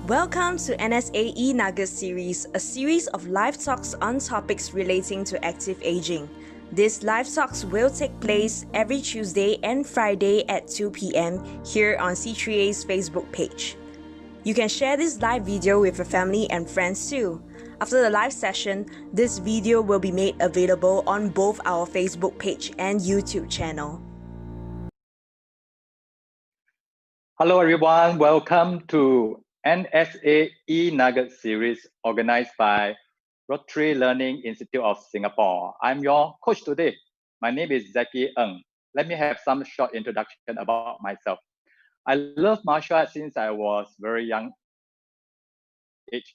Welcome to NSA Nugget series, a series of live talks on topics relating to active aging. These live talks will take place every Tuesday and Friday at 2 p.m. here on C3A's Facebook page. You can share this live video with your family and friends too. After the live session, this video will be made available on both our Facebook page and YouTube channel. Hello everyone, welcome to NSA Nugget series organized by Rotary Learning Institute of Singapore. I'm your coach today. My name is Zaki Ng. Let me have some short introduction about myself. I love martial arts since I was very young age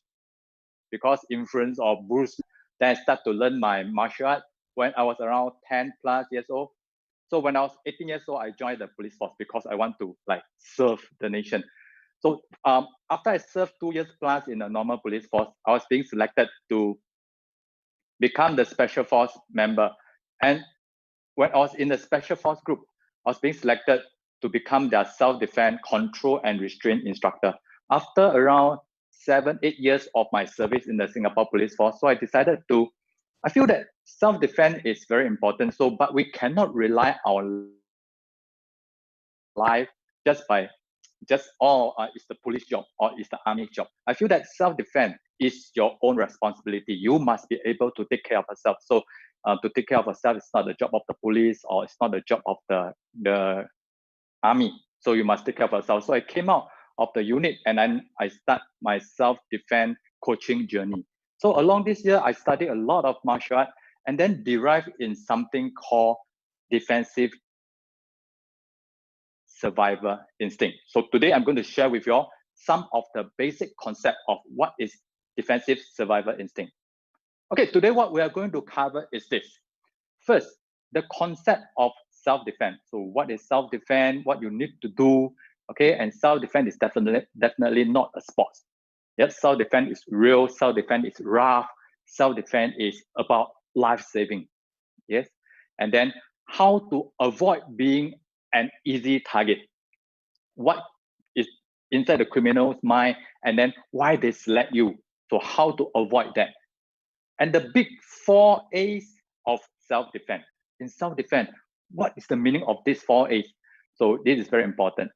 because influence of Bruce. Then I started to learn my martial art when I was around 10 plus years old. So when I was 18 years old, I joined the police force because I want to serve the nation. So after I served 2 years plus in a normal police force, I was being selected to become the special force member. And when I was in the special force group, I was being selected to become their self-defense control and restraint instructor. After around 7-8 years of my service in the Singapore police force, so I decided to, I feel that self-defense is very important. So, but we cannot rely our life just by it's the police job or it's the army job. I feel that self-defense is your own responsibility. You must be able to take care of yourself. So to take care of yourself, it's not the job of the police or it's not the job of the army. So you must take care of yourself. So I came out of the unit and then I start my self-defense coaching journey. So along this year, I studied a lot of martial art and then derived in something called defensive survivor instinct. So today I'm going to share with you all some of the basic concept of what is defensive survivor instinct. Okay, today what we are going to cover is this. First, the concept of self-defense. So what is self-defense, what you need to do, okay? And self-defense is definitely not a sport. Yes, self-defense is real, self-defense is rough, self-defense is about life-saving, yes? And then how to avoid being an easy target. What is inside the criminal's mind, and then why they select you. So how to avoid that. And the big 4 A's of self-defense. In self-defense, what is the meaning of these 4 A's? So this is very important.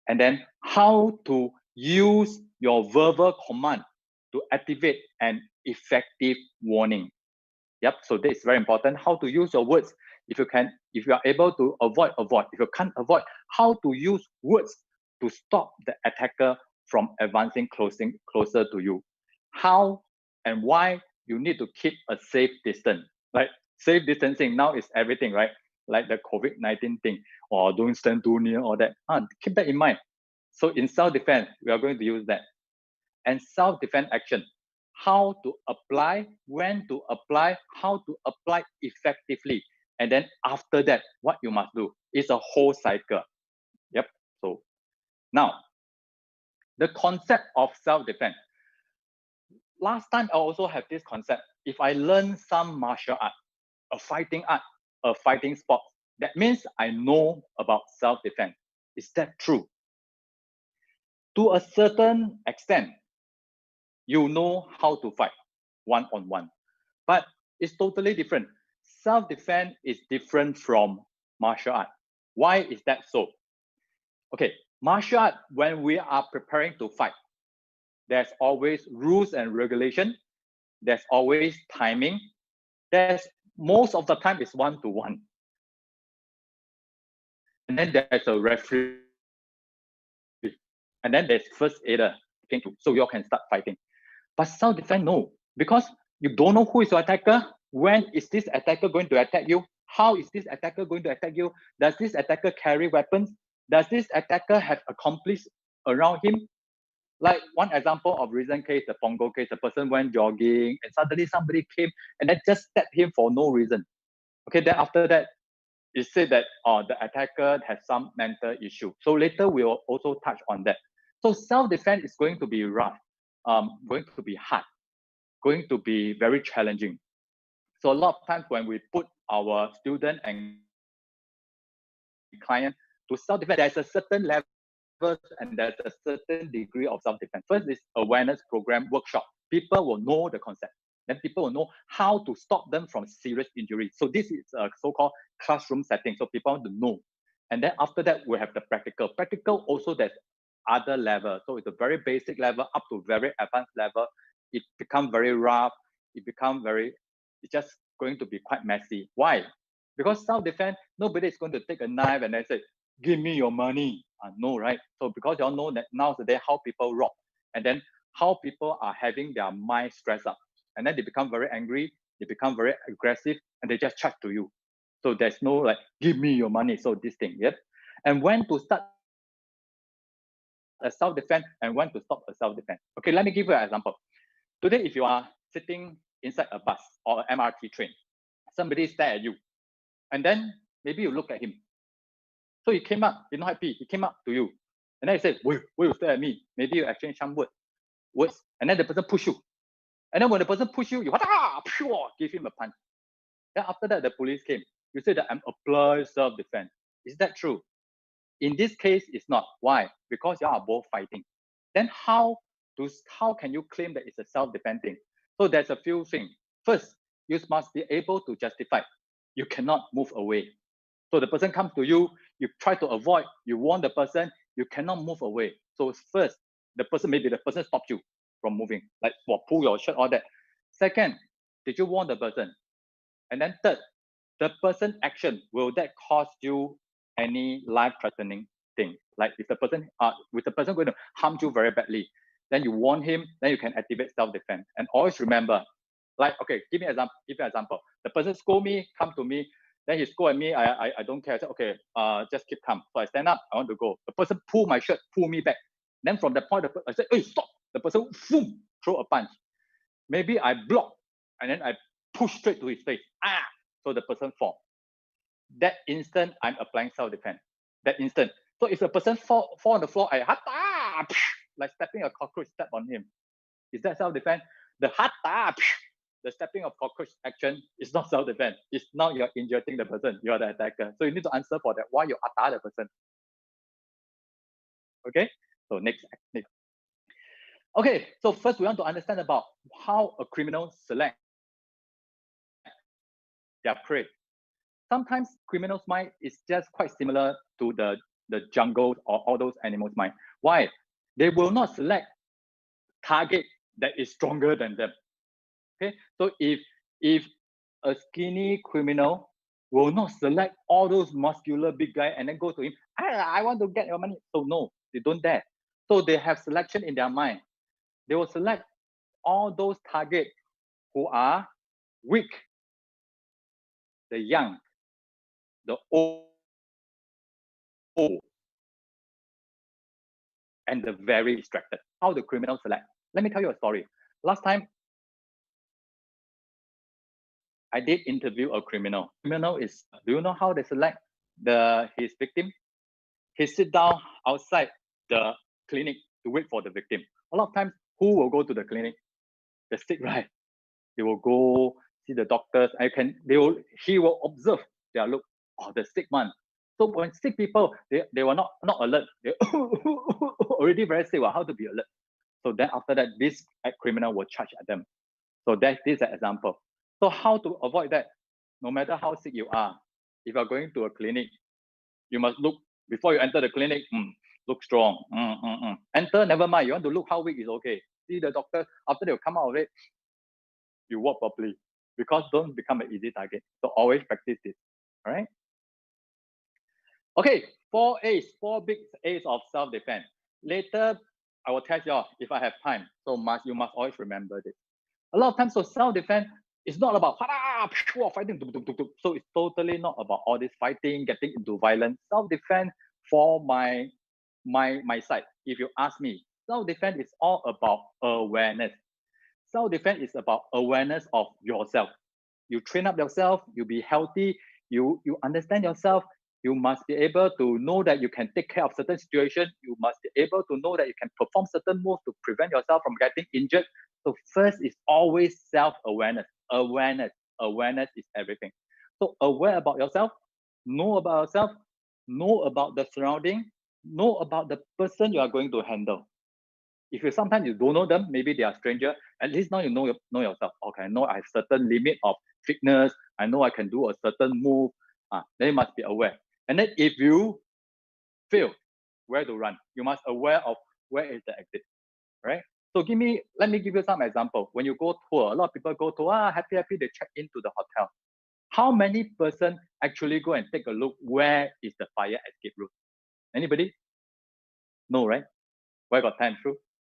And then how to use your verbal command to activate an effective warning. Yep, so this is very important. How to use your words. If you are able to avoid. If you can't avoid, how to use words to stop the attacker from advancing closer to you. How and why you need to keep a safe distance. Like safe distancing now is everything, right? Like the COVID-19 thing or don't stand too near or that. Keep that in mind. So in self-defense, we are going to use that. And self-defense action. How to apply, when to apply, how to apply effectively. And then after that, what you must do is a whole cycle. Yep. So now, the concept of self-defense. Last time I also have this concept. If I learn some martial art, a fighting sport, that means I know about self-defense. Is that true? To a certain extent, you know how to fight one-on-one, but it's totally different. Self-defense is different from martial art. Why is that so? Okay, martial art, when we are preparing to fight, there's always rules and regulation. There's always timing. There's most of the time it's 1-to-1. And then there's a referee. And then there's first aider. So you all can start fighting. But self-defense, no, because you don't know who is your attacker. When is this attacker going to attack you? How is this attacker going to attack you? Does this attacker carry weapons? Does this attacker have accomplices around him? Like one example of recent case, the Pongo case, the person went jogging and suddenly somebody came and then just stabbed him for no reason. Okay, then after that, it said that the attacker has some mental issue. So later we will also touch on that. So self-defense is going to be rough, going to be hard, going to be very challenging. So a lot of times when we put our student and client to self-defense, there's a certain level and there's a certain degree of self-defense. First is awareness program workshop. People will know the concept. Then people will know how to stop them from serious injury. So this is a so-called classroom setting. So people want to know. And then after that, we have the practical. Practical also there's other level. So it's a very basic level up to very advanced level. It becomes very rough. It's just going to be quite messy. Why? Because self-defense, nobody is going to take a knife and then say, give me your money. No, right? So because you all know that nowadays how people rob, and then how people are having their mind stressed up, and then they become very angry, they become very aggressive, and they just charge to you. So there's no like, give me your money. So this thing, yep. And when to start a self-defense and when to stop a self-defense. Okay, let me give you an example. Today, if you are sitting inside a bus or an MRT train, somebody stare at you, and then maybe you look at him. So he came up, he's not happy, he came up to you. And then he said, why you stare at me? Maybe you exchange some words, and then the person push you. And then when the person push you, you give him a punch. Then after that, the police came. You say that I'm applying self-defense. Is that true? In this case, it's not. Why? Because you are both fighting. Then how can you claim that it's a self-defense thing? So there's a few things. First, you must be able to justify. You cannot move away. So the person comes to you, you try to avoid, you warn the person, you cannot move away. So first, maybe the person stops you from moving, like pull your shirt, all that. Second, did you warn the person? And then third, the person action, will that cause you any life-threatening thing? Like if the person going to harm you very badly, then you warn him, then you can activate self-defense. And always remember, like, okay, give me an example. The person scold me, come to me, then he scold at me, I don't care. I said, okay, just keep calm. So I stand up, I want to go. The person pull my shirt, pull me back. Then from that point, I said, hey, stop. The person, boom, throw a punch. Maybe I block, and then I push straight to his face. So the person fall. That instant, I'm applying self-defense. That instant. So if the person fall on the floor, I like stepping a cockroach, step on him. Is that self-defense? The the stepping of cockroach action is not self-defense. It's now you're injuring the person. You're the attacker. So you need to answer for that. Why you attack the person? Okay. So next. Okay. So first we want to understand about how a criminal select their prey. Sometimes criminals' mind is just quite similar to the jungle or all those animals' mind. Why? They will not select target that is stronger than them. Okay, so if a skinny criminal will not select all those muscular big guy and then go to him, I want to get your money. So no, they don't dare. So they have selection in their mind. They will select all those targets who are weak, the young, the old, and the very distracted. How the criminals select? Let me tell you a story. Last time, I did interview a criminal. Criminal is, do you know how they select his victim? He sit down outside the clinic to wait for the victim. A lot of times, who will go to the clinic? The sick, right? They will go see the doctors. He will observe their look. Oh, the sick one. So when sick people, they were not alert. They already very sick. Well, how to be alert? So then after that, this criminal will charge at them. So this is an example. So how to avoid that? No matter how sick you are, if you're going to a clinic, you must look, before you enter the clinic, look strong. Enter, never mind. You want to look how weak is okay. See the doctor, after they'll come out of it, you walk properly. Because don't become an easy target. So always practice this. All right? Okay, 4 big A's of self-defense. Later, I will test you all if I have time. So you must always remember this. A lot of times, so self-defense is not about fighting. So it's totally not about all this fighting, getting into violence. Self-defense for my side. If you ask me, self-defense is all about awareness. Self-defense is about awareness of yourself. You train up yourself, you be healthy, you understand yourself. You must be able to know that you can take care of certain situations. You must be able to know that you can perform certain moves to prevent yourself from getting injured. So first is always self-awareness. Awareness is everything. So aware about yourself, know about yourself, know about the surrounding, know about the person you are going to handle. If you sometimes you don't know them, maybe they are stranger, at least now you know yourself. Okay, I know I have certain limit of fitness. I know I can do a certain move. Then you must be aware. And then if you fail, where to run? You must aware of where is the exit, right? So let me give you some example. When you go tour, a lot of people go to happy, they check into the hotel. How many person actually go and take a look where is the fire escape route? Anybody? No, right? Where got time, true?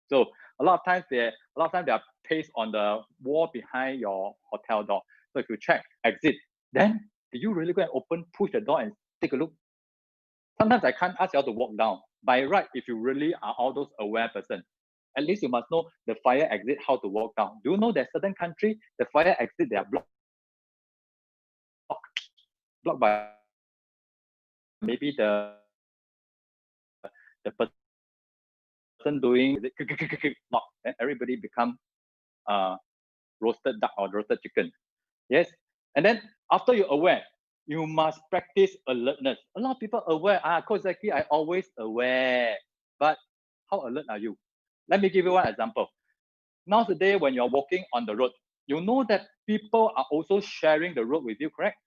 So a lot of times they are pasted on the wall behind your hotel door. So if you check exit, then do you really go and push the door and take a look? Sometimes I can't ask you all to walk down. By right, if you really are all those aware person, at least you must know the fire exit, how to walk down. Do you know that certain country, the fire exit, they are blocked by maybe the person doing lock, and everybody become roasted duck or roasted chicken. Yes. And then after you're aware, you must practice alertness. A lot of people aware. Coach Zaki, I always aware. But how alert are you? Let me give you one example. Nowadays, when you're walking on the road, you know that people are also sharing the road with you, correct?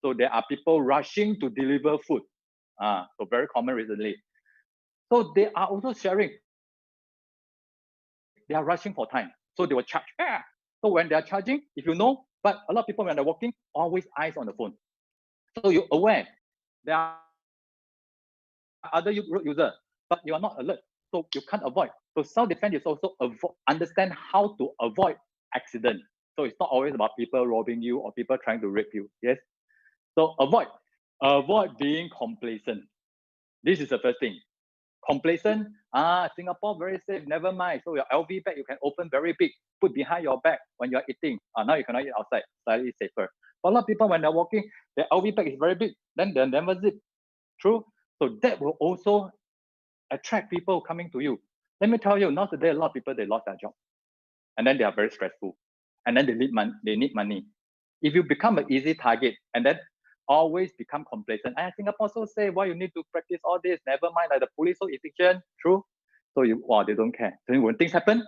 So there are people rushing to deliver food. So very common recently. So they are also sharing. They are rushing for time. So they will charge. So when they are charging, if you know, but a lot of people when they're walking, always eyes on the phone. So you're aware there are other road users, but you are not alert. So you can't avoid. So self-defense is also understand how to avoid accident. So it's not always about people robbing you or people trying to rape you. Yes. So avoid being complacent. This is the first thing. Complacent, Singapore very safe, never mind. So your LV bag you can open very big, put behind your back when you're eating. Now you cannot eat outside, slightly safer. But a lot of people when they're walking, their LV bag is very big, then they never zip. True. So that will also attract people coming to you. Let me tell you, nowadays a lot of people they lost their job, and then they are very stressful, and then they need money. If you become an easy target, and then always become complacent. Singapore so safe. Why you need to practice all this? Never mind, like the police so efficient. True. So they don't care. So when things happen,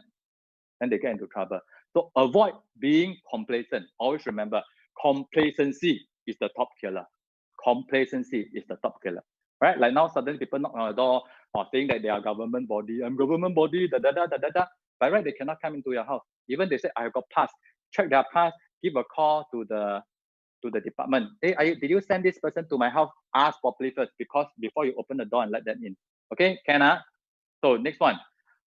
then they get into trouble. So avoid being complacent. Always remember, complacency is the top killer. Complacency is the top killer. Right? Like now, suddenly people knock on the door or saying that they are government body. I'm government body. Da da da da da da. By right, they cannot come into your house. Even they say I have got pass. Check their pass. Give a call to the department. Hey, did you send this person to my house? Ask properly first, because before you open the door and let them in. Okay, can So next one,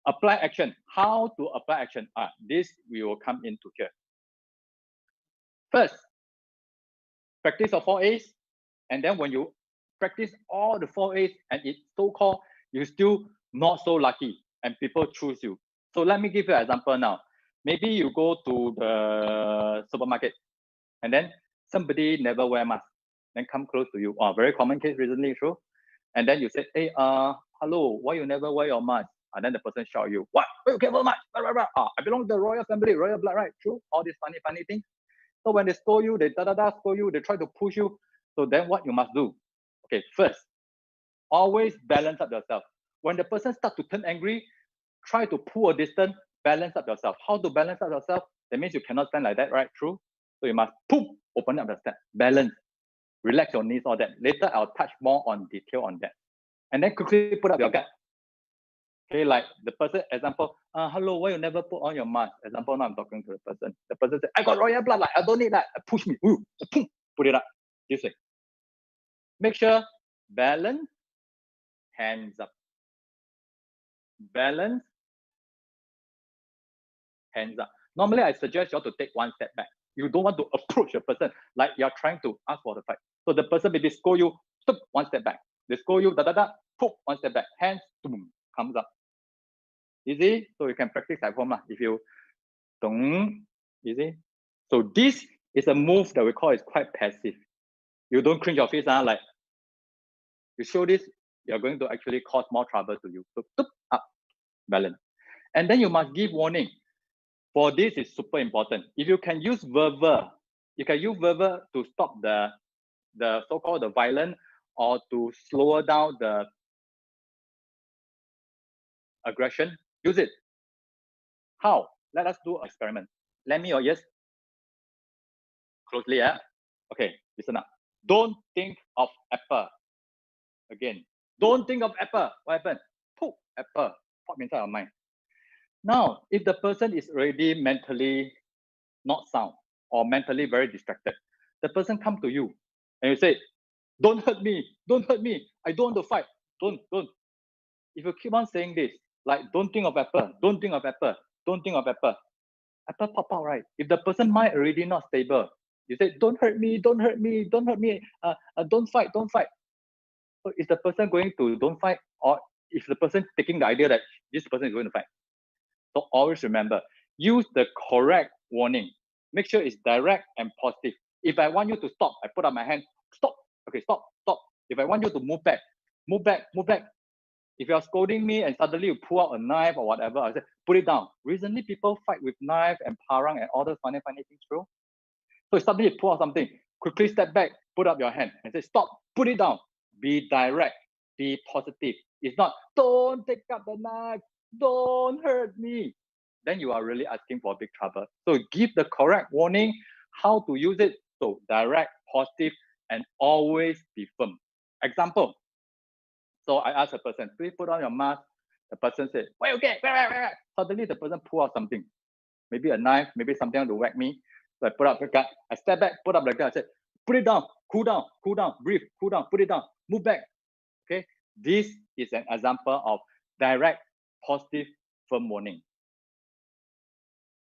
apply action. How to apply action? This we will come into here. First, practice of 4 A's, and then when you practice all the 4 A's and it's so-called you still not so lucky and people choose you. So let me give you an example now. Maybe you go to the supermarket and then somebody never wear mask, then come close to you. Very common case recently, true. And then you say, hey, hello, why you never wear your mask? And then the person shout you, what? Why you can't wear mask? I belong to the royal family, royal blood, right? True. All these funny things. So when they scold you, they scold you, they try to push you. So then what you must do? Okay, first, always balance up yourself. When the person starts to turn angry, try to pull a distance, balance up yourself. How to balance up yourself? That means you cannot stand like that, right? True. So you must open up the step, balance, relax your knees, all that. Later I'll touch more on detail on that. And then quickly put up your gut. Okay, like the person, example, hello, why you never put on your mask? Example, now I'm talking to the person. The person said, I got royal blood, like I don't need that. Push me, put it up. This way. Make sure balance, hands up. Balance, hands up. Normally, I suggest you all to take one step back. You don't want to approach a person like you're trying to ask for the fight. So the person maybe scold you, one step back. They scold you, one step back. Hands, boom, comes up. Easy. So you can practice at home if you don't. Easy. So this is a move that we call is quite passive. You don't cringe your face, like you show this, you're going to actually cause more trouble to you. So up, balance. And then you must give warning. For this is super important. If you can use verbal, to stop the so-called the violence or to slow down the aggression, use it. How? Let us do an experiment. Lend me your ears closely. Okay, listen up. Don't think of apple. Again, don't think of apple. What happened? Poof, apple pop inside your mind. Now, if the person is already mentally not sound or mentally very distracted, the person come to you and you say, don't hurt me, don't hurt me, I don't want to fight, don't. If you keep on saying this, like don't think of apple, don't think of apple, don't think of apple, apple pop out, right? If the person mind already not stable, you say, don't hurt me, don't hurt me, don't hurt me, don't fight, don't fight. So is the person going to don't fight, or is the person taking the idea that this person is going to fight? So always remember, use the correct warning. Make sure it's direct and positive. If I want you to stop, I put up my hand, stop. Okay, stop, stop. If I want you to move back, move back, move back. If you're scolding me and suddenly you pull out a knife or whatever, I say, put it down. Recently, people fight with knife and parang and all those funny things, bro. So if suddenly you pull out something, quickly step back, put up your hand and say, stop, put it down. Be direct, be positive. It's not, don't take up the knife, don't hurt me. Then you are really asking for big trouble. So give the correct warning, how to use it. So direct, positive, and always be firm. Example. So I asked a person, please put on your mask. The person said, wait, okay, wait. Suddenly the person pull out something. Maybe a knife, maybe something to whack me. So I put up the gun. I step back, put up the gun. I said, put it down, cool down, breathe, cool down, put it down, move back. Okay, this is an example of direct, positive, firm warning.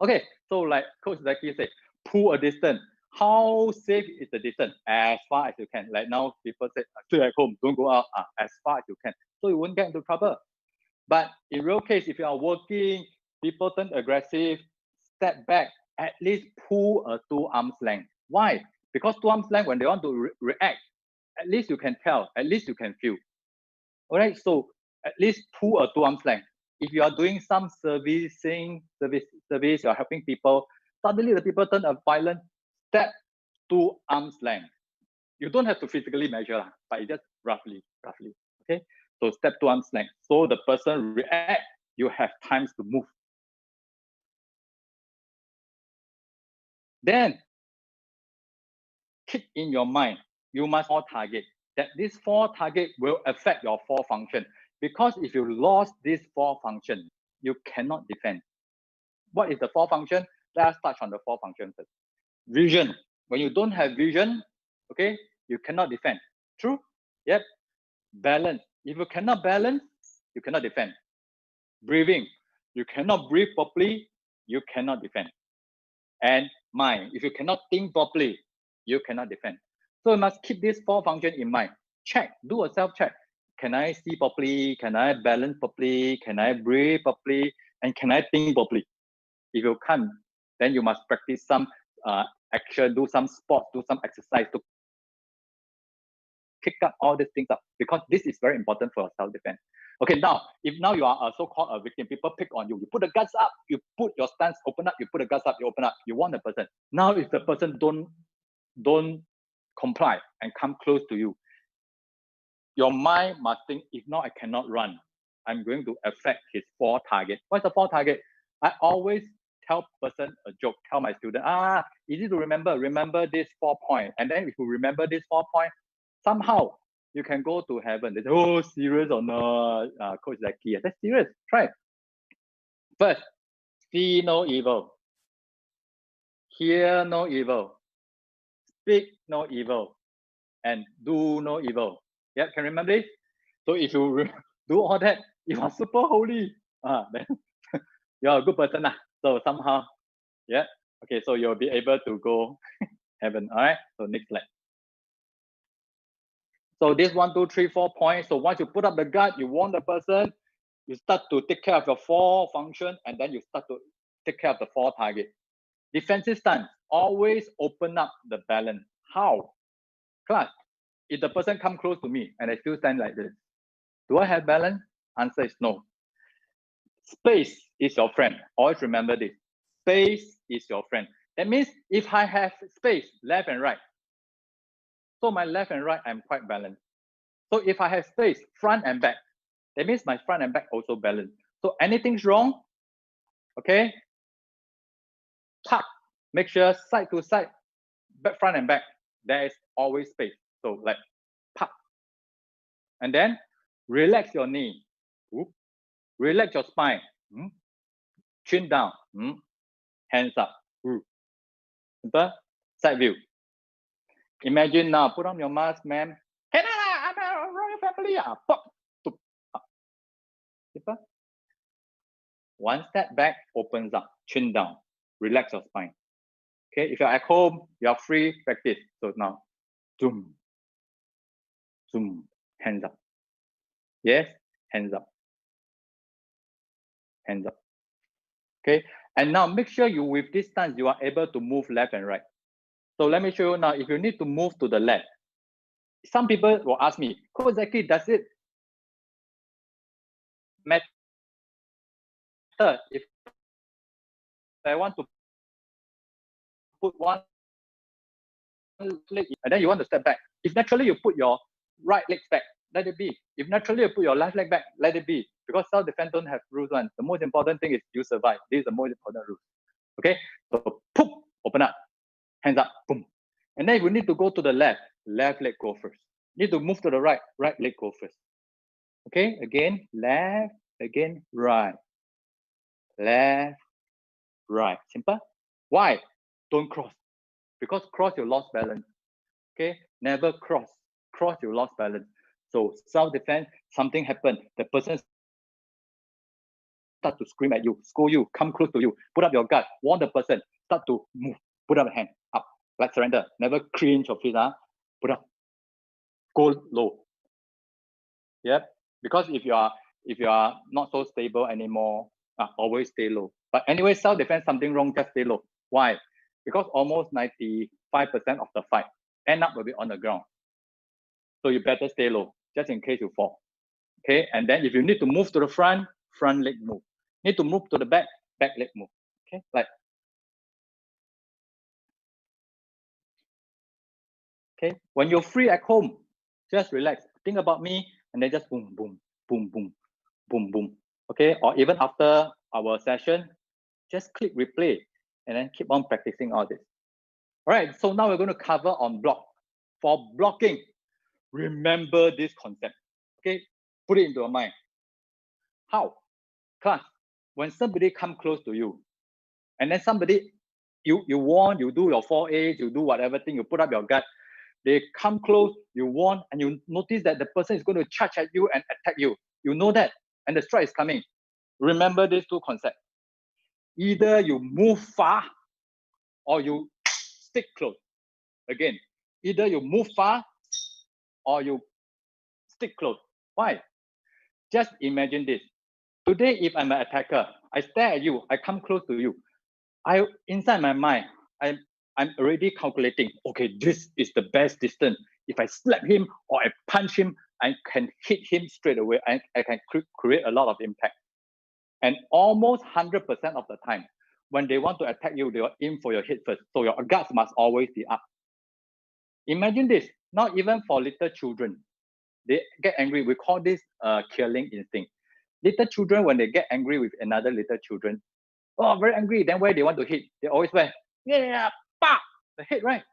Okay, so like Coach Zaki said, pull a distance. How safe is the distance? As far as you can. Like now, people say, stay at home, don't go out, as far as you can. So you won't get into trouble. But in real case, if you are working, people turn aggressive, step back, at least pull a 2 arms length. Why? Because 2 arms length, when they want to react, at least you can tell, at least you can feel. All right, so at least pull a 2 arms length. If you are doing some service, you're helping people, suddenly the people turn a violent, step 2 arms length. You don't have to physically measure, but it's just roughly, okay? So step 2 arms length. So the person react, you have times to move. Then keep in your mind, you must 4 target. That this 4 target will affect your 4 function. Because if you lost this 4 function, you cannot defend. What is the 4 function? Let us touch on the 4 functions first. Vision. When you don't have vision, okay, you cannot defend. True? Yep. Balance. If you cannot balance, you cannot defend. Breathing. You cannot breathe properly, you cannot defend. And mind. If you cannot think properly, you cannot defend. So you must keep these 4 functions in mind. Check. Do a self-check. Can I see properly? Can I balance properly? Can I breathe properly? And can I think properly? If you can't, then you must practice some action, do some sport, do some exercise to kick up all these things up, because this is very important for self-defense. Okay, now, if now you are a so-called a victim, people pick on you, you put the guts up, you put your stance open up, you put the guts up, you open up, you want the person. Now, if the person don't comply and come close to you, your mind must think, if not, I cannot run. I'm going to affect his 4 target. What's the 4 target? I always tell person a joke, tell my student, easy to remember this 4 points. And then if you remember this 4 points, somehow you can go to heaven. They say, oh, serious or not? Coach Zaki, I said, serious, try. First, see no evil. Hear no evil. Speak no evil. And do no evil. Yeah, can you remember this? So if you do all that, you are super holy. Then you're a good person. So somehow, yeah. Okay, so you'll be able to go heaven. All right. So next slide. So this 1, 2, 3, 4 points. So once you put up the gut, you warn the person, you start to take care of your 4 function, and then you start to take care of the 4 target. Defensive stance, always open up the balance. How? Class, if the person come close to me and I still stand like this, do I have balance? Answer is no. Space is your friend. Always remember this. Space is your friend. That means if I have space, left and right, so my left and right, I'm quite balanced. So if I have space, front and back, that means my front and back also balanced. So anything's wrong, okay, tap, make sure side to side, back, front and back, there is always space. So like pop, and then relax your knee, relax your spine, chin down, hands up, simple, side view. Imagine now, put on your mask, ma'am. Hey, I'm a royal family. Pop, simple. One step back, opens up, chin down, relax your spine. Okay, if you're at home, you're free, practice. So now, zoom, zoom, hands up. Yes, hands up, hands up. Okay, and now make sure you, with this stance, you are able to move left and right. So let me show you now, if you need to move to the left, some people will ask me, Coach Zaki, does it matter if I want to put one leg and then you want to step back? If naturally you put your right leg back, let it be. If naturally you put your left leg back, let it be. Because self-defense don't have rules one. The most important thing is you survive. This is the most important rule. Okay, so poof, open up, hands up, boom. And then if you need to go to the left leg go first. Need to move to the right leg go first. Okay, again, left, again, right. Left, right. Simple. Why? Don't cross. Because cross, you lost balance. Okay, never cross. Cross, you lost balance. So self-defense, something happened. The person start to scream at you, scold you, come close to you, put up your guard, warn the person, start to move, put up a hand, up, like surrender. Never cringe or fist, put up, go low. Yep. Because if you are not so stable anymore, always stay low. But anyway, self-defense, something wrong, just stay low. Why? Because almost 95% of the fight end up will be on the ground. So you better stay low, just in case you fall. Okay, and then if you need to move to the front leg move. Need to move to the back leg move. Okay, like. Okay, when you're free at home, just relax. Think about me, and then just boom, boom, boom, boom, boom, boom. Okay, or even after our session, just click replay and then keep on practicing all this. All right, so now we're going to cover on block. For blocking, remember this concept. Okay, put it into your mind. How? Class, when somebody come close to you, and then somebody, you warn, you do your 4As, you do whatever thing, you put up your guard, they come close, you warn, and you notice that the person is going to charge at you and attack you. You know that, and the strike is coming. Remember these two concepts. Either you move far or you stick close. Again, either you move far or you stick close. Why? Just imagine this. Today, if I'm an attacker, I stare at you, I come close to you. Inside my mind, I'm already calculating, okay, this is the best distance. If I slap him or I punch him, I can hit him straight away. I can create a lot of impact. And almost 100% of the time, when they want to attack you, they will aim for your head first. So your guards must always be up. Imagine this, not even for little children. They get angry. We call this killing instinct. Little children, when they get angry with another little children, oh, very angry. Then where they want to hit, they always where, pop, the head, right?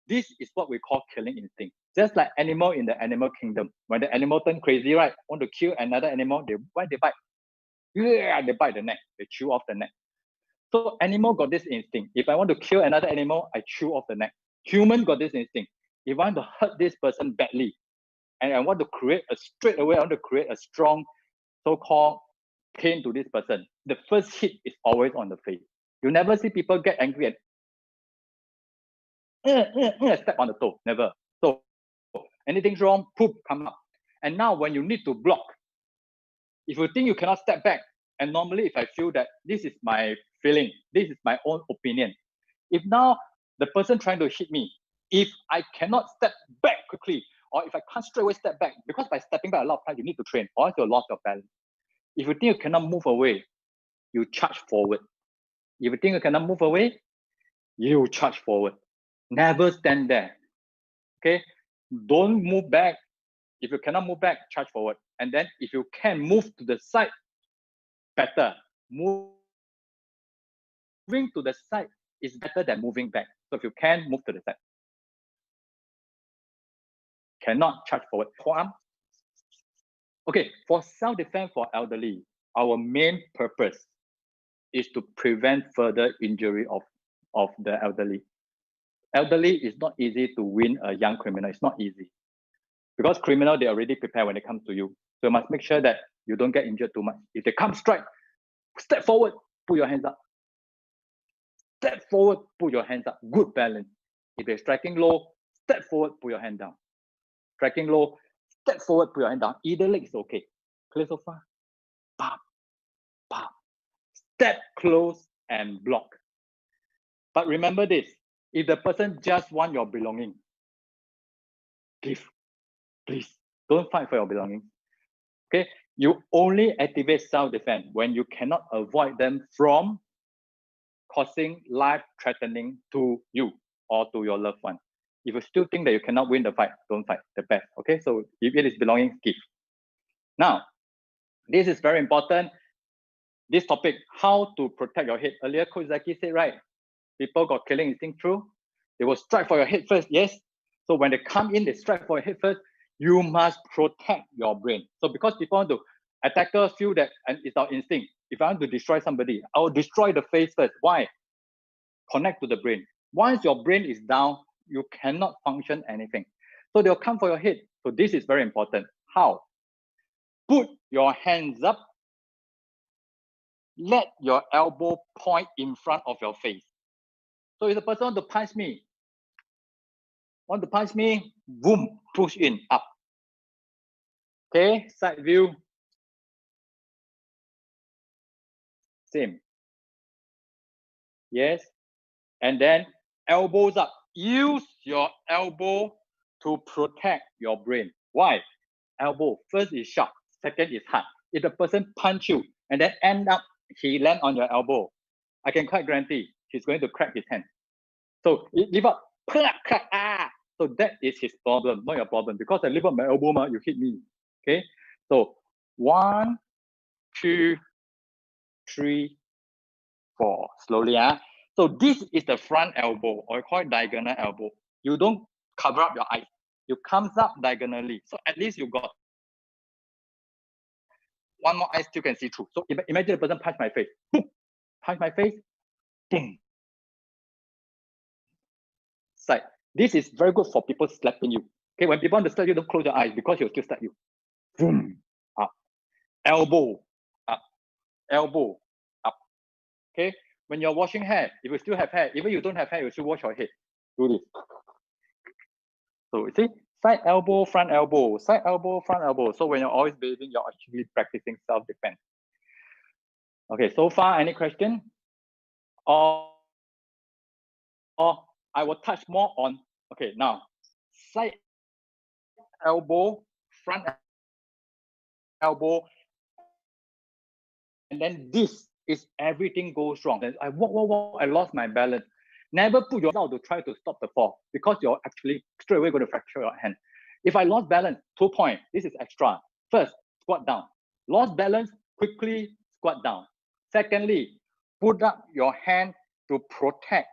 This is what we call killing instinct. Just like animal in the animal kingdom. When the animal turn crazy, right, want to kill another animal, why they bite? Yeah, they bite the neck. They chew off the neck. So animal got this instinct. If I want to kill another animal, I chew off the neck. Human got this instinct. If I want to hurt this person badly, and I want to create I want to create a strong so-called pain to this person, the first hit is always on the face. You never see people get angry and step on the toe. Never. So anything's wrong, poof, come up. And now when you need to block, if you think you cannot step back, and normally if I feel that this is my feeling, this is my own opinion, if now the person trying to hit me, if I cannot step back quickly, or if I can't straight away step back, because by stepping back a lot of times you need to train, or else you lost your balance. If you think you cannot move away, you charge forward. If you think you cannot move away, you charge forward. Never stand there. Okay? Don't move back. If you cannot move back, charge forward. And then if you can move to the side, better. Moving to the side is better than moving back. So if you can, move to the side. Cannot charge forward. Forearm. Okay, for self-defense for elderly, our main purpose is to prevent further injury of the elderly. Elderly is not easy to win a young criminal. It's not easy. Because criminal, they already prepare when they come to you. So you must make sure that you don't get injured too much. If they come strike, step forward, put your hands up. Step forward, put your hands up. Good balance. If they're striking low, step forward, put your hand down. Striking low, step forward, put your hand down. Either leg is okay. Clear so far? Pop, pop. Step close and block. But remember this, if the person just wants your belonging, please, don't fight for your belongings. Okay, you only activate self-defense when you cannot avoid them from causing life-threatening to you or to your loved one. If you still think that you cannot win the fight, don't fight. The best. Okay, so if it is belonging, give. Now, this is very important. This topic, how to protect your head. Earlier, Coach Zaki said, right, people got killing instinct, true? They will strike for your head first, yes. So when they come in, they strike for your head first. You must protect your brain. So because people want to, attackers feel that, and it's our instinct. If I want to destroy somebody, I will destroy the face first. Why? Connect to the brain. Once your brain is down, you cannot function anything. So they'll come for your head. So this is very important. How? Put your hands up. Let your elbow point in front of your face. So if the person want to punch me, boom, push in, up. Okay, side view. Same. Yes. And then elbows up. Use your elbow to protect your brain. Why? Elbow, first is sharp, second is hard. If the person punch you and then end up, he land on your elbow, I can quite guarantee he's going to crack his hand. So lift up, crack, ah. So that is his problem, not your problem. Because I lift up my elbow, you hit me. Okay. So 1, 2, 3, 4. Slowly. So this is the front elbow, or I call it diagonal elbow. You don't cover up your eyes. You comes up diagonally. So at least you got one more eye still can see through. So imagine the person punch my face. Boom. Punch my face. Boom. Side. This is very good for people slapping you. Okay, when people want to slap you, don't close your eyes because he'll still slap you. Boom. Up. Elbow. Up. Elbow. Up. Okay. When you're washing hair, if you still have hair, even you don't have hair, you still wash your head. Do this. So you see, side elbow, front elbow, side elbow, front elbow. So when you're always bathing, you're actually practicing self-defense. Okay, so far, any question? Or I will touch more on, okay, now, side elbow, front elbow, and then this is everything goes wrong. Then I walk, I lost my balance. Never put yourself to try to stop the fall because you're actually straight away going to fracture your hand. If I lost balance, 2 points, this is extra. First, squat down. Lost balance, quickly squat down. Secondly, put up your hand to protect,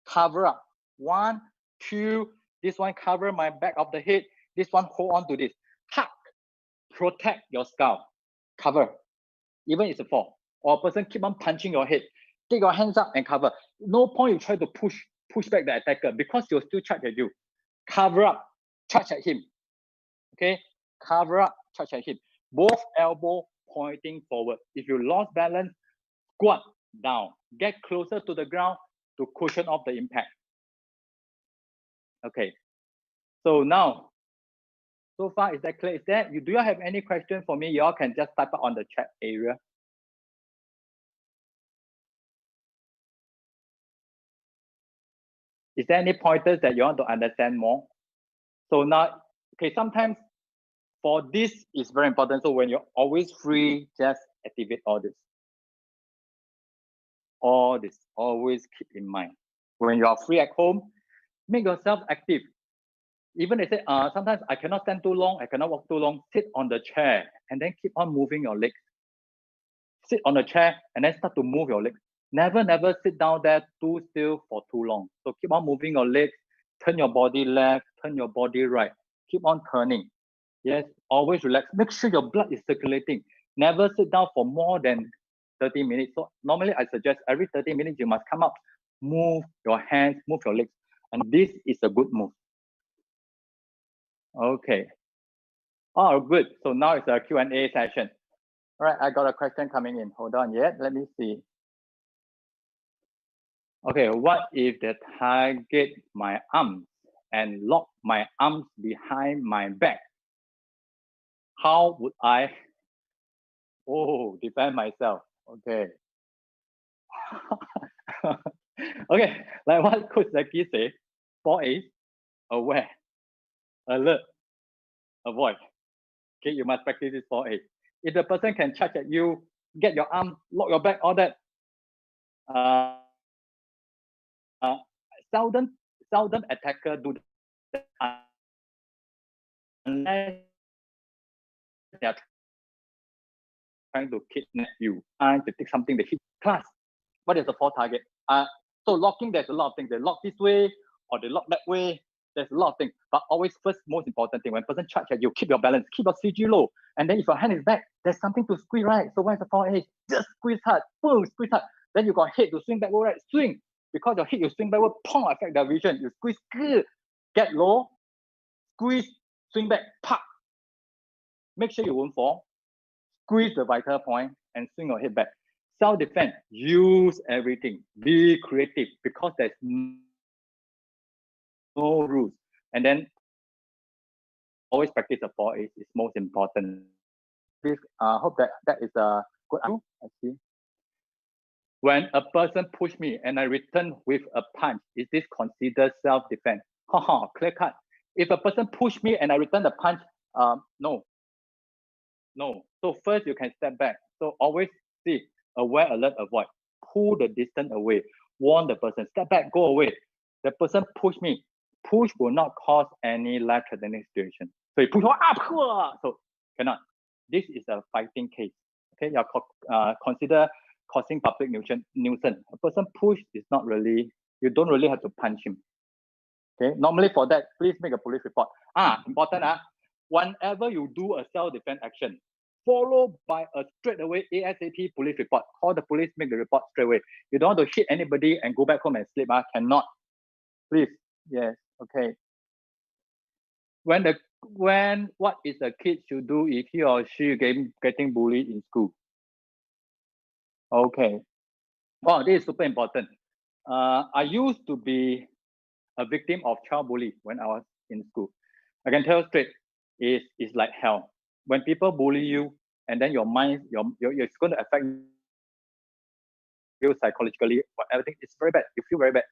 cover up. 1, 2, this one cover my back of the head. This one hold on to this. Hug, protect your skull, cover. Even if it's a fall, or a person keep on punching your head, take your hands up and cover. No point you try to push back the attacker because he'll still charge at you. Cover up, charge at him. Okay, cover up, charge at him. Both elbow pointing forward. If you lost balance, squat down. Get closer to the ground to cushion off the impact. Okay, so now, so far, is that clear? Do you have any question for me? Y'all can just type it on the chat area. Is there any pointers that you want to understand more? So now, okay, sometimes for this is very important. So when you're always free, just activate all this. All this, always keep in mind. When you are free at home, make yourself active. Even they say, sometimes I cannot stand too long, I cannot walk too long, sit on the chair and then keep on moving your legs. sit on a chair and then start to move your legs. Never sit down there too still for too long. So keep on moving your legs, turn your body left, turn your body right. Keep on turning. Yes, always relax. Make sure your blood is circulating. Never sit down for more than 30 minutes. So normally I suggest every 30 minutes you must come up, move your hands, move your legs. And this is a good move. Okay. Oh, good. So now it's a Q&A session. All right, I got a question coming in. Hold on yet. Let me see. Okay, what if the target my arms and lock my arms behind my back? How would I defend myself? Okay. Okay, like what Coach Zaki say, 4A's, aware, alert, avoid. Okay, you must practice this 4A. If the person can charge at you, get your arm, lock your back, all that, seldom attacker do that unless they are trying to kidnap you, trying to take something that hit class. What is the fourth target? So locking, there's a lot of things. They lock this way or they lock that way. There's a lot of things. But always first, most important thing, when person charge at you, keep your balance, keep your CG low. And then if your hand is back, there's something to squeeze, right? So where's the 4A? Just squeeze hard, boom, squeeze hard. Then you got head to swing backward, right? Swing. Because your head, you swing backward, pong, affect the vision. You squeeze, good. Get low, squeeze, swing back, pop. Make sure you won't fall. Squeeze the vital point and swing your head back. Self-defense, use everything. Be creative because there's no rules. And then always practice the 4A's is most important. Please hope that is a good answer. I see. When a person push me and I return with a punch, is this considered self-defense? Haha, clear cut. If a person push me and I return the punch, no. So first you can step back. So always see, aware, alert, avoid. Pull the distance away. Warn the person. Step back, go away. The person push me. Push will not cause any life-threatening situation. So you push up, so cannot. This is a fighting case. Okay, you consider causing public nuisance. A person push is not really, you don't really have to punch him. Okay, normally for that, please make a police report. Important. Whenever you do a self-defense action, followed by a straightaway ASAP police report. Call the police, make the report straight away. You don't want to hit anybody and go back home and sleep. Cannot. Please. Yes. Okay. What is a kid should do if he or she getting bullied in school? Okay. Oh, this is super important. I used to be a victim of child bully when I was in school. I can tell straight, it's like hell. When people bully you, and then your mind, it's going to affect you psychologically, everything. It's very bad. You feel very bad.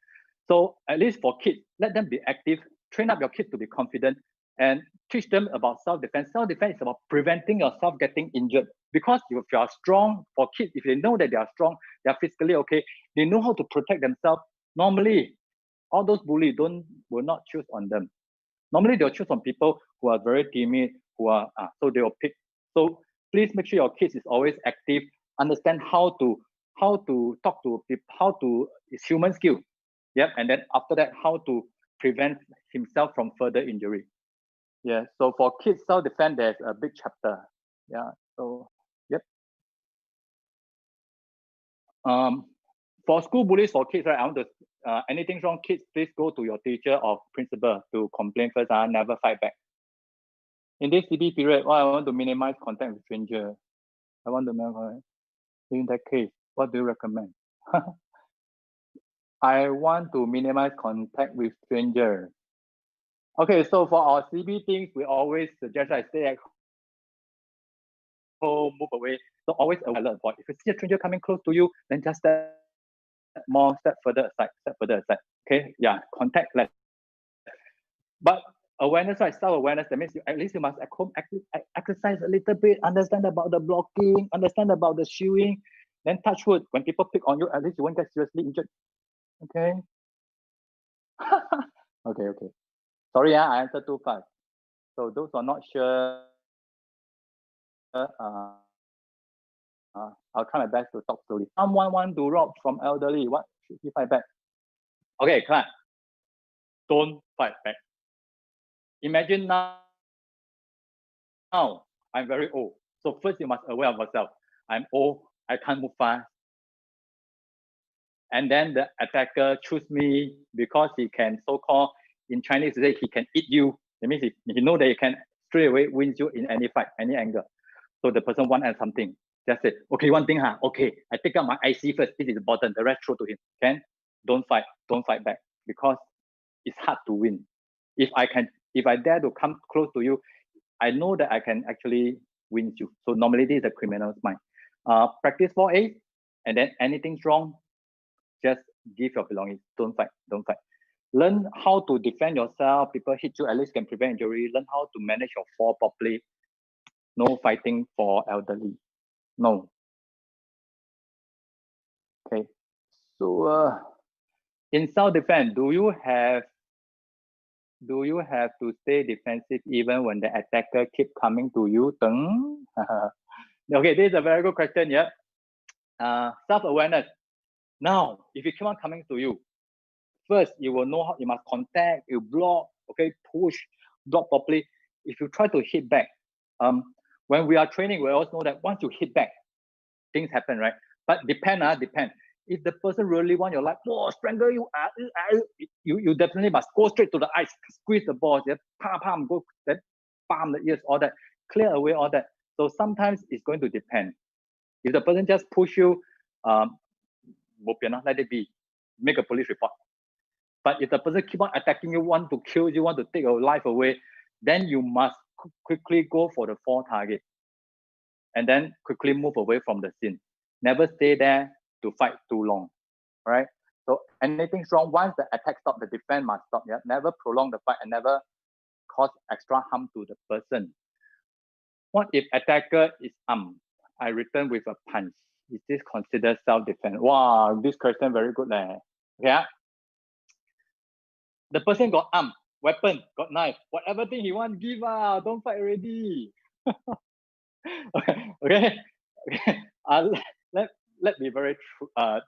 So at least for kids, let them be active. Train up your kids to be confident and teach them about self-defense. Self-defense is about preventing yourself getting injured. Because if you are strong, for kids, if they know that they are strong, they are physically okay, they know how to protect themselves. Normally, all those bullies will not choose on them. Normally, they'll choose on people who are very timid, so they will pick. So please make sure your kids is always active, understand how to talk to people, it's human skill. Yep, and then after that, how to prevent himself from further injury. Yeah, so for kids self-defense, there's a big chapter. Yeah, so yep. For school bullies for kids, right? I want to anything wrong, kids, please go to your teacher or principal to complain first. Never fight back. In this CB period, I want to minimize contact with stranger. I want to minimize. In that case, what do you recommend? I want to minimize contact with stranger. Okay, so for our CB things, we always suggest I stay at home, move away. So always alert. If you see a stranger coming close to you, then just step further aside. Okay, yeah, contact less. But awareness, right? Self-awareness, that means at least you must at home exercise a little bit, understand about the blocking, understand about the shooing, then touch wood. When people pick on you, at least you won't get seriously injured. Okay. Okay. Sorry, I answered too fast. So those who are not sure, I'll try my best to talk slowly. Someone want to rob from elderly. What should he fight back? Okay, clap. Don't fight back. Imagine now I'm very old. So first you must aware of yourself. I'm old. I can't move fast. And then the attacker choose me because he can so-called, in Chinese they say he can eat you. That means he know that he can straight away win you in any fight, any angle. So the person want something. Just say, okay, one thing, okay, I take out my IC first. This is important. The rest throw to him. Can? Don't fight back, because it's hard to win. If I dare to come close to you, I know that I can actually win you. So normally this is a criminal's mind. Practice 4A, and then anything's wrong, just give your belongings. Don't fight. Learn how to defend yourself. People hit you, at least can prevent injury. Learn how to manage your fall properly. No fighting for elderly. No. Okay. So in self-defense, do you have to stay defensive even when the attacker keep coming to you? Okay, this is a very good question. Yeah. Self-awareness. Now, if he keep on coming to you, first you will know how you must contact, you block, okay, push, block properly. If you try to hit back, when we are training, we also know that once you hit back, things happen, right? But depend. If the person really want your life, strangle you, you definitely must go straight to the eyes, squeeze the balls, yeah, go, then palm the ears, all that, clear away all that. So sometimes it's going to depend. If the person just push you, let it be, make a police report. But if the person keep on attacking you, want to kill you, want to take your life away, then you must quickly go for the fall target and then quickly move away from the scene. Never stay there to fight too long, right? So anything's wrong, once the attack stops, the defense must stop. Yeah? Never prolong the fight and never cause extra harm to the person. What if attacker is armed? I return with a punch. Is this considered self-defense? Wow, this question very good. Yeah. The person got arm, weapon, got knife, whatever thing he want, give don't fight already. okay. Let me very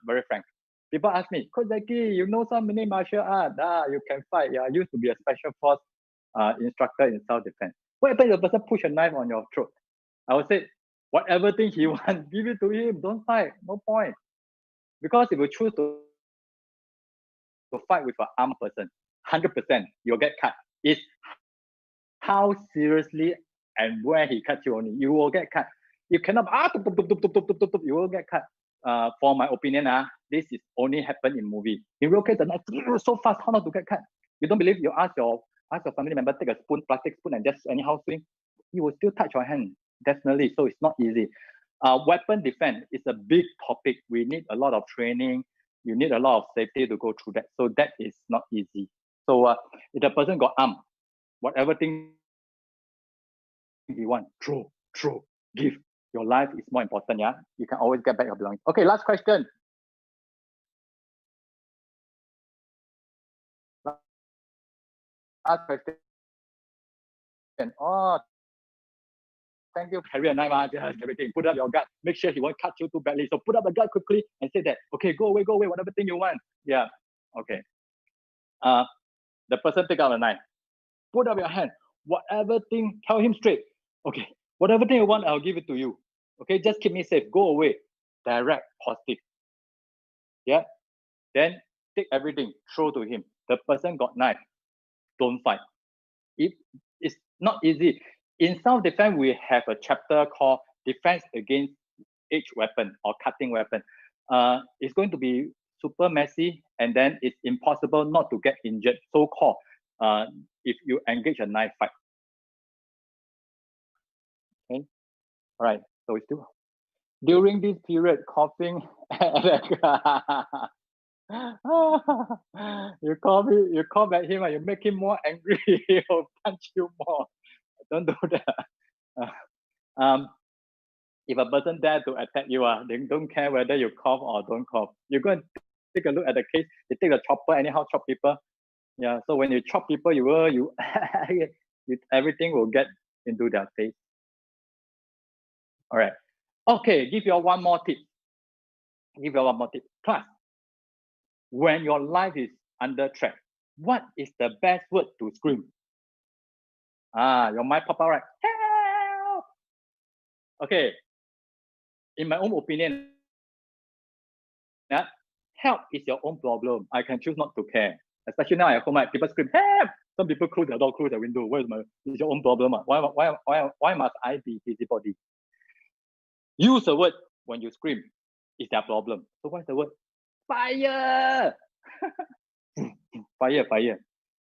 frank. People ask me, Coach Zaki, you know so many martial art, you can fight. Yeah, I used to be a special force instructor in self-defense. What if the person push a knife on your throat? I would say, whatever thing he wants, give it to him. Don't fight. No point. Because if you choose to fight with an armed person, 100% you'll get cut. It's how seriously and where he cut you only. You will get cut. You cannot, you will get cut. For my opinion, this is only happen in movie. In real case, the knife so fast, how not to get cut? You don't believe? You ask your family member, take a spoon, plastic spoon, and just anyhow swing. He will still touch your hand, definitely. So it's not easy. Weapon defense is a big topic. We need a lot of training. You need a lot of safety to go through that. So that is not easy. So if the person got armed, whatever thing he want, throw, give. Your life is more important, yeah? You can always get back your belongings. Okay, last question. Last question. Oh, thank you. Carry a knife, just everything. Put up your guard. Make sure he won't cut you too badly. So put up the guard quickly and say that, okay, go away, whatever thing you want. Yeah, okay. The person take out a knife. Put up your hand. Whatever thing, tell him straight. Okay, whatever thing you want, I'll give it to you. Okay, just keep me safe. Go away. Direct, positive. Yeah. Then take everything, throw to him. The person got knife. Don't fight. It's not easy. In self-defense, we have a chapter called Defense Against Edge Weapon or Cutting Weapon. It's going to be super messy, and then it's impossible not to get injured, so-called, if you engage a knife fight. Okay, all right. So it's still during this period, coughing. You call at him, you make him more angry. He'll punch you more. Don't do that. If a person dare to attack you, they don't care whether you cough or don't cough. You go and take a look at the case. They take the chopper, anyhow chop people. Yeah. So when you chop people, everything will get into their face. All right. Okay, give you all one more tip. Give you all one more tip. Class, when your life is under threat, what is the best word to scream? Your mind pop out, right? Help! Okay. In my own opinion, help is your own problem. I can choose not to care. Especially now at home, right? People scream, help! Some people close their door, close their window. It's your own problem. Why must I be busybody? Use a word when you scream. It's their problem. So what's the word? Fire! Fire, fire.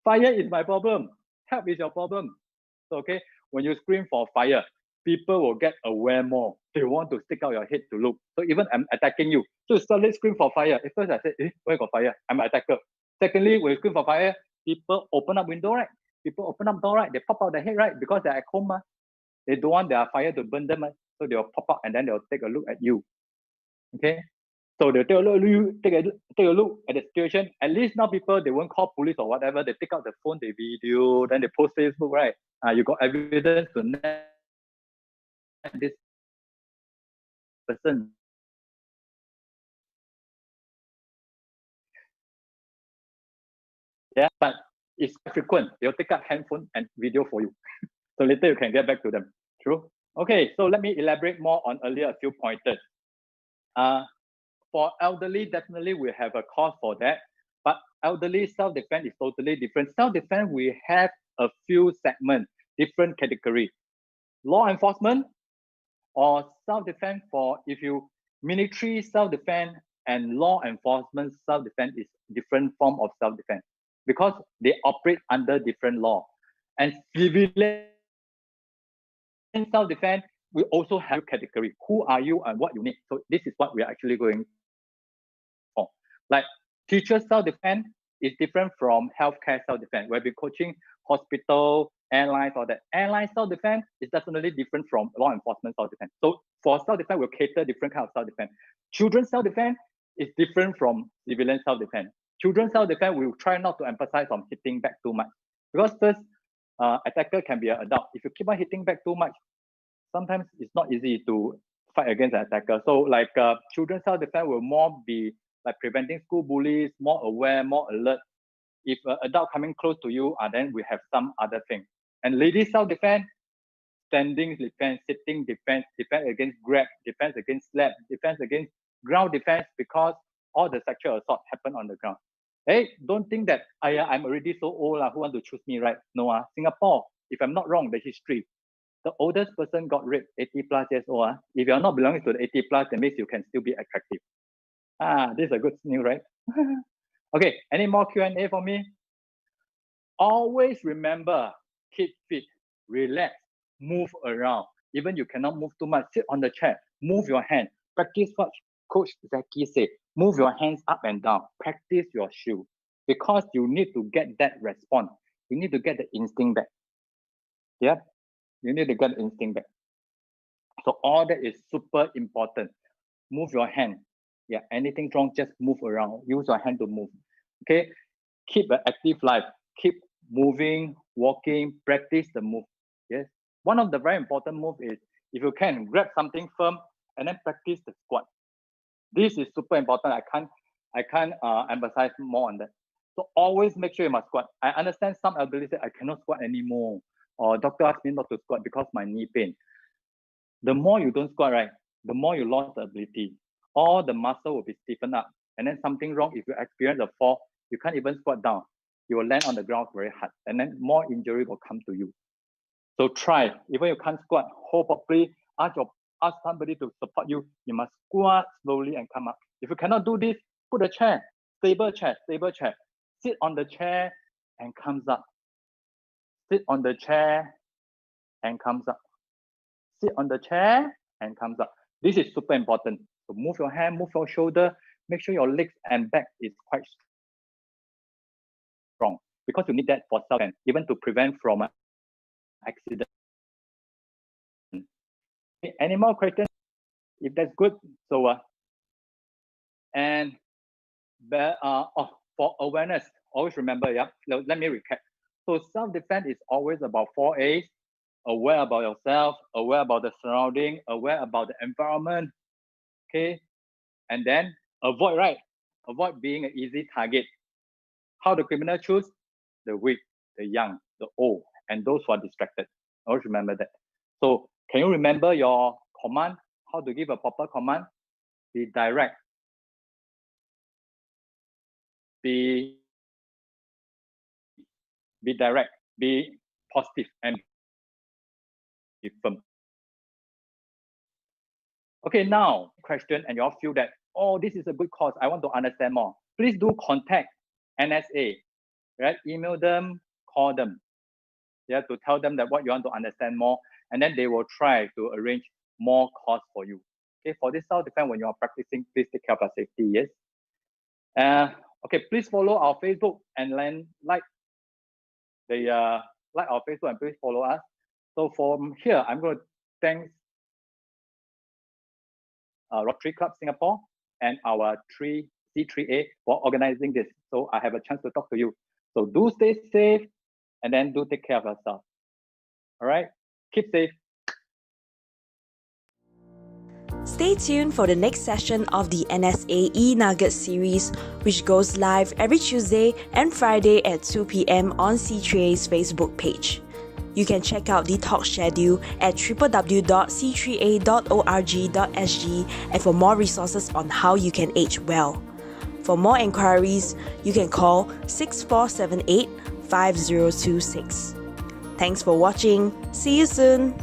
Fire is my problem. Help is your problem. So, okay, when you scream for fire, people will get aware more. They want to stick out your head to look. So even I'm attacking you. So you suddenly scream for fire. At first I said, where got fire? I'm an attacker. Secondly, when you scream for fire, people open up window, right? People open up door, right? They pop out their head, right? Because they're at home. They don't want their fire to burn them. So they'll pop out and then they'll take a look at you. Okay? So they'll take a look at the situation. At least now people, they won't call police or whatever. They take out the phone, they video, then they post Facebook, right? You got evidence to net this person. Yeah, but it's frequent. They'll take out handphone and video for you. So later you can get back to them. True? Okay, so let me elaborate more on earlier a few pointers. For elderly, definitely we have a course for that. But elderly self-defense is totally different. Self-defense, we have a few segments, different category. Law enforcement or self-defense for if you military self-defense and law enforcement self-defense is different form of self-defense because they operate under different law. And civilian self-defense, we also have category. Who are you and what you need? So this is what we are actually going for. Like teacher self-defense is different from healthcare self-defense. We'll be coaching hospital, airlines, or that. Airline self-defense is definitely different from law enforcement self-defense. So for self-defense, we'll cater different kind of self-defense. Children's self-defense is different from civilian self-defense. Children's self-defense, we'll try not to emphasize on hitting back too much. Because first, attacker can be an adult. If you keep on hitting back too much, sometimes it's not easy to fight against an attacker. So like children's self-defense will more be like preventing school bullies, more aware, more alert. If an adult coming close to you, then we have some other thing. And ladies self-defense, standing defense, sitting defense, defense against grab, defense against slap, defense against ground defense, because all the sexual assault happen on the ground. Hey, don't think that I'm already so old, who want to choose me, right? No, Singapore, if I'm not wrong, the history, the oldest person got raped 80 plus years old. If you're not belonging to the 80 plus, that means you can still be attractive. This is a good news, right? Okay, any more Q&A for me? Always remember, keep fit, relax, move around. Even you cannot move too much, sit on the chair, move your hand. Practice what Coach Zaki said. Move your hands up and down. Practice your shoe. Because you need to get that response. You need to get the instinct back. Yeah, you need to get the instinct back. So all that is super important. Move your hand. Yeah, anything wrong, just move around. Use your hand to move. Okay, keep an active life. Keep moving, walking, practice the move. Yes. One of the very important move is if you can grab something firm and then practice the squat. This is super important. I can't emphasize more on that. So always make sure you must squat. I understand some elderly say I cannot squat anymore, or doctor asked me not to squat because my knee pain. The more you don't squat, right, the more you lost the ability. All the muscle will be stiffened up. And then something wrong, if you experience a fall, you can't even squat down. You will land on the ground very hard. And then more injury will come to you. So try. Even you can't squat, hold properly, ask somebody to support you. You must squat slowly and come up. If you cannot do this, put a chair, stable chair, stable chair. Sit on the chair and comes up. Sit on the chair and comes up. Sit on the chair and comes up. This is super important. So move your hand, move your shoulder, make sure your legs and back is quite strong because you need that for self-defense, even to prevent from an accident. Any more questions? If that's good, so for awareness, always remember, let me recap. So self-defense is always about 4 A's. aware about yourself, aware about the surrounding, aware about the environment, okay? And then avoid, right? Avoid being an easy target. How the criminal choose? The weak, the young, the old, and those who are distracted. Always remember that. So can you remember your command? How to give a proper command? Be direct. Be direct. Be positive and be firm. Okay, now question, and you all feel that, oh, this is a good cause. I want to understand more. Please do contact NSA, right? Email them, call them. Yeah, to tell them that what you want to understand more, and then they will try to arrange more course for you. Okay, for this self-defense, when you are practicing, please take care of your safety. Yes. Okay, please follow our Facebook and then like our Facebook and please follow us. So from here, I'm going to thank Rotary Club Singapore and our C3A for organizing this. So I have a chance to talk to you. So do stay safe and then do take care of yourself. All right, keep safe. Stay tuned for the next session of the NSA Nugget series, which goes live every Tuesday and Friday at 2 p.m. on C3A's Facebook page. You can check out the talk schedule at www.c3a.org.sg and for more resources on how you can age well. For more enquiries, you can call 6478 5026. Thanks for watching. See you soon.